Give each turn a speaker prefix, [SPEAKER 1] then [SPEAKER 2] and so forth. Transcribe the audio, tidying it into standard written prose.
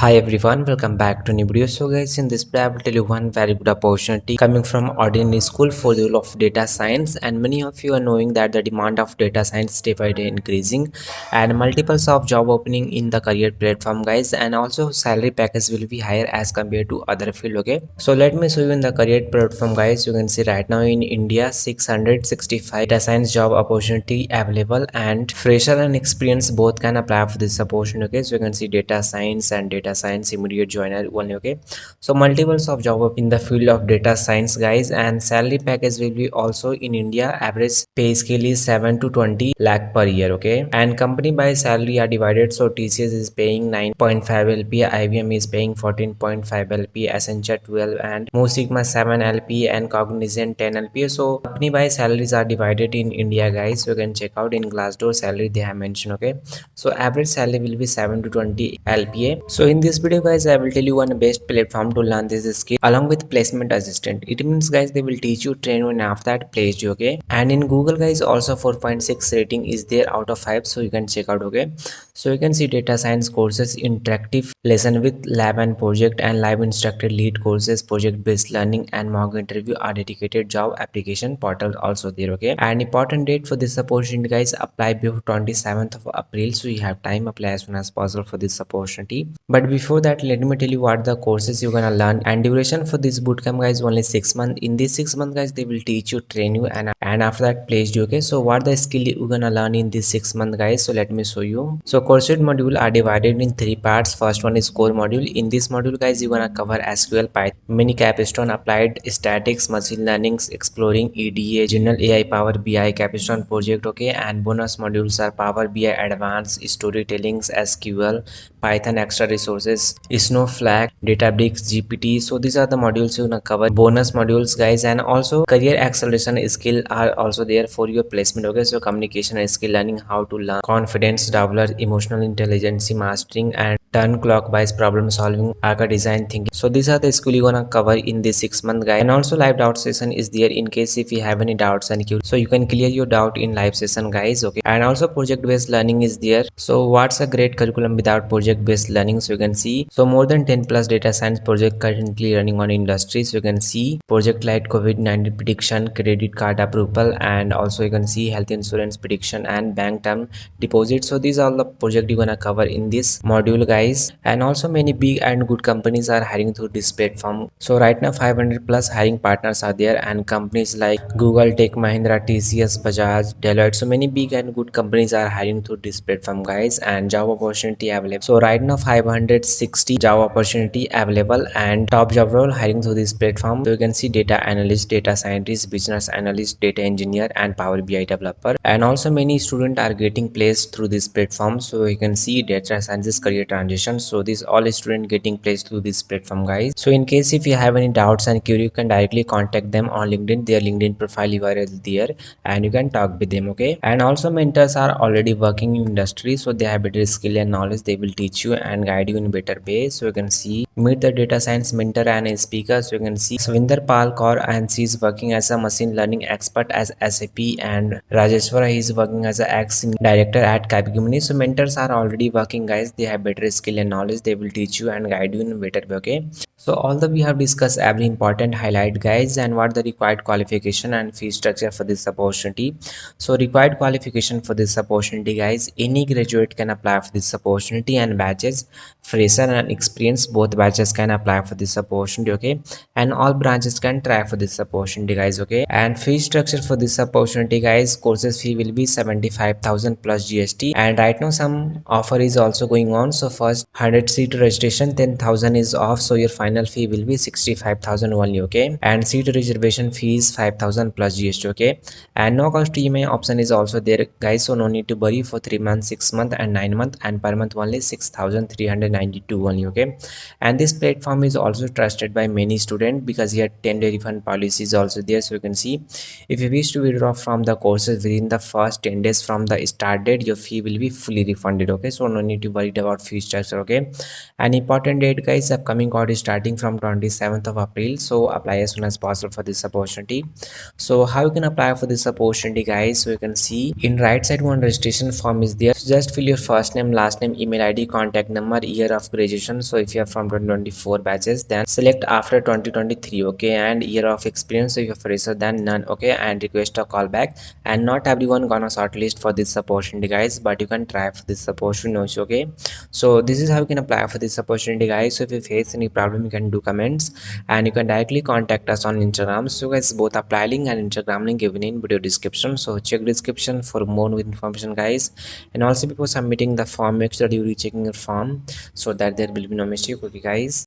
[SPEAKER 1] Hi everyone, welcome back to new video. So guys, in this video I will tell you one very good opportunity coming from ordinary school for the role of data science. And many of you are knowing that the demand of data science day by day increasing and multiples of job opening in the career platform guys, and also salary package will be higher as compared to other field. Okay, so let me show you in the career platform guys. You can see right now in India 665 data science job opportunity available, and fresher and experience both can apply for this opportunity. Okay, so you can see data science and data science immediate joiner only. Okay, so multiples of job in the field of data science guys, and salary package will be also in India. Average pay scale is 7 to 20 lakh per year. Okay, and company by salary are divided. So TCS is paying 9.5 LP, IBM is paying 14.5 LP, Accenture 12, and Mo Sigma 7 LP, and Cognizant 10 LP. So company by salaries are divided in India guys. So you can check out in Glassdoor salary they have mentioned. Okay, so average salary will be 7 to 20 LPA. So in this video guys, I will tell you one best platform to learn this skill along with placement assistant. It means guys they will teach you, train you, and after that place you. Okay, and in Google guys also 4.6 rating is there out of 5, so you can check out. Okay, so you can see data science courses, interactive lesson with lab and project, and live instructor lead courses, project based learning, and mock interview are dedicated job application portal also there. Okay, and important date for this opportunity guys, apply before 27th of April, so you have time, apply as soon as possible for this opportunity. But before that, let me tell you what the courses you're gonna learn, and duration for this bootcamp guys only 6 months. In this 6 months guys they will teach you, train you, and after that placed you. Okay, so what the skill you're gonna learn in this 6 month guys, so let me show you. So course module are divided in 3 parts. First one is core module. In this module guys you're gonna cover SQL, Python, mini capstone, applied statics, machine learning, exploring EDA, general AI, Power BI, capstone project. Okay, and bonus modules are Power BI advanced, storytelling, SQL, Python extra resources, Snowflake, Databricks, GPT. So these are the modules you're gonna cover. Bonus modules guys, and also career acceleration skill are also there for your placement. Okay, so communication and skill, learning how to learn, confidence develop, emotional intelligence mastering, and turn clockwise problem solving, arca design thinking. So these are the skill you're gonna cover in this 6 month guide. And also live doubt session is there in case if you have any doubts and queries, so you can clear your doubt in live session guys. Okay, and also project based learning is there. So what's a great curriculum without project based learning? So you can see, so more than 10 plus data science project currently running on industry. So you can see project like COVID-19 prediction, credit card approval, and also you can see health insurance prediction and bank term deposit. So these are all the project you're gonna cover in this module guys. And also many big and good companies are hiring through this platform. So right now 500 plus hiring partners are there, and companies like Google, Tech Mahindra, TCS, Bajaj, Deloitte. So many big and good companies are hiring through this platform guys, and job opportunity available. So right now 560 job opportunity available, and top job role hiring through this platform. So you can see data analyst, data scientist, business analyst, data engineer, and Power BI developer. And also many students are getting placed through this platform. So you can see data scientist career transition. So these all students getting placed through this platform guys. So in case if you have any doubts and query, you can directly contact them on LinkedIn. Their LinkedIn profile URL there, and you can talk with them. Okay, and also mentors are already working in industry, so they have better skill and knowledge. They will teach you and guide you in better way. So you can see, meet the data science mentor and a speaker. So you can see Swinder Pal Kaur, and she is working as a machine learning expert as SAP, and Rajeshwara is working as a ex director at Capgemini. So mentors are already working guys. They have better skill and knowledge. They will teach you and guide you in better way. Okay, so although we have discussed every important highlight guys, and what the required qualification and fee structure for this opportunity. So required qualification for this opportunity guys, any graduate can apply for this opportunity, and batches, fresher and experienced, both batches can apply for this opportunity. Okay, and all branches can try for this opportunity guys. Okay, and fee structure for this opportunity guys, courses fee will be 75,000 plus GST, and right now some offer is also going on. So first 100 seat registration 10,000 is off, so your final fee will be 65,000 only. Okay, and seat reservation fees 5,000 plus GST. Okay, and no cost EMI option is also there guys, so no need to worry for 3 months, 6 months, and 9 months, and per month only 6,392 only. Okay, and this platform is also trusted by many students because here 10-day refund policy is also there. So you can see, if you wish to withdraw from the courses within the first 10 days from the start date, your fee will be fully refunded. Okay, so no need to worry about fee structure. infrastructure. Okay, an important date guys, upcoming code is starting from 27th of April, so apply as soon as possible for this opportunity. So how you can apply for this opportunity guys? So you can see in right side one registration form is there. So just fill your first name, last name, email ID, contact number, year of graduation. So if you are from 2024 batches, then select after 2023. Okay, and year of experience. So if you are fresher, then none. Okay, and request a call back. And not everyone gonna shortlist for this opportunity guys, but you can try for this opportunity also. Okay, so this is how you can apply for this opportunity guys. So if you face any problem, you can do comments, and you can directly contact us on Instagram. So guys, both apply link and Instagram link given in video description, so check description for more information guys. And also before submitting the form, make sure you rechecking your form so that there will be no mistake. Okay guys.